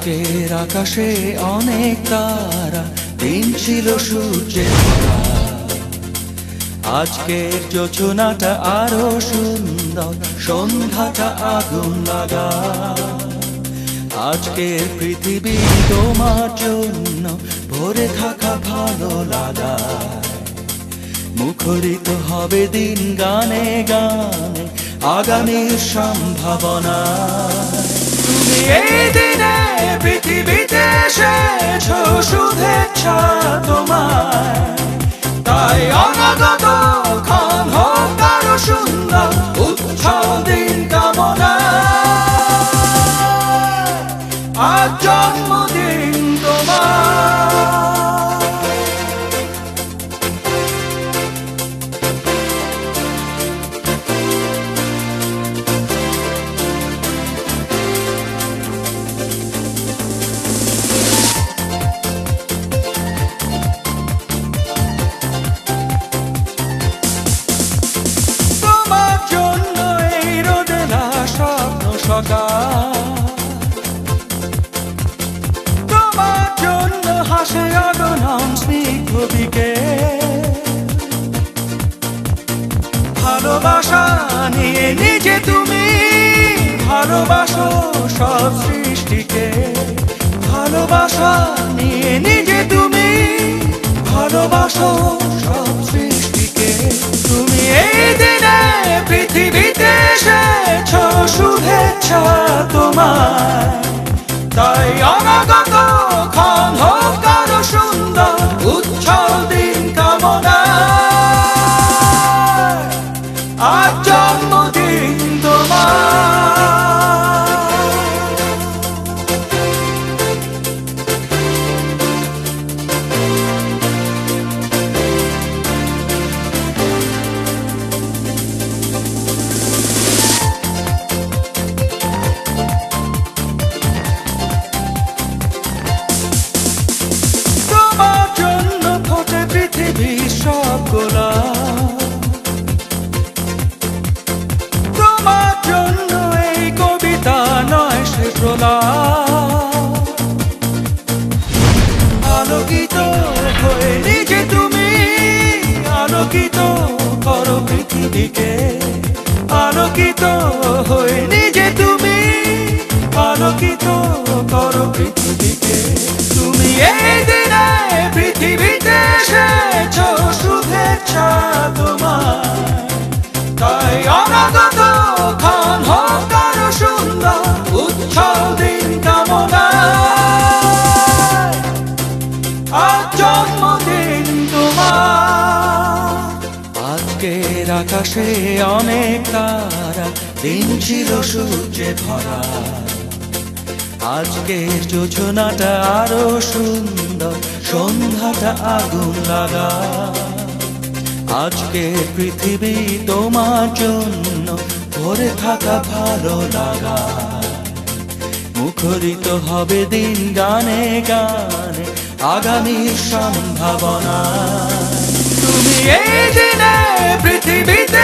আজকের আকাশে অনেক তারা, দিন ছিল সূর্যের ভরা। আজকের যোজনাটা আরো সুন্দর, সন্ধ্যাটা আগুন লাগা। আজকের পৃথিবী তোমার জন্য ভরে থাকা ভালো লাগা। মুখরিত হবে দিন গানে গানে, আগামীর সম্ভাবনা। তুমি এই দিনে পৃথিবীতে এসেছো, শুভেচ্ছা তোমায়। তাই অনাগত ক্ষণ হোক আরো সুন্দর, উৎসব দিন কামনা। আজ জন্মদিন তোমার। তোমার জন্য হাসে অগণন স্নিগ্ধ বিকেল। ভালোবাসা নিয়ে নিজে তুমি ভালোবাসো সব সৃষ্টিকে। ভালোবাসা নিয়ে নিজে তুমি ভালোবাসো সব সৃষ্টিকে। তুমি এই দিনে পৃথিবীতে এসেছো, শুভেচ্ছা তোমার। তাই অনাগত ক্ষণ হোক আরো সুন্দর, উৎসব দিন কামনা। আজ জন্মদিন তোমার। তোমার জন্য এই কবিতা নয় সে প্রলাপ। আলোকিত হয়ে নিজে তুমি আলোকিত করো পৃথিবীকে। আলোকিত হয়ে নিজে তুমি আলোকিত করো পৃথিবীকে। তুমি এই দিনে পৃথিবীতে এসেছো, শুভেচ্ছা তোমার। তাই অনাগত ক্ষণ হোক আরো সুন্দর, উৎসব দিন কামনা। আজ জন্মদিন তোমার। আজকের আকাশে অনেক তারা, দিন ছিল সূর্যে ভরা। আজকের যোজনাটা আরো সুন্দর, সন্ধ্যাটা আগুন লাগা। আজকে পৃথিবী তোমার জন্য ভরে থাকা ভালো লাগা। মুখরিত হবে দিন গানে গানে, আগামীর সম্ভাবনা। তুমি এই দিনে পৃথিবীতে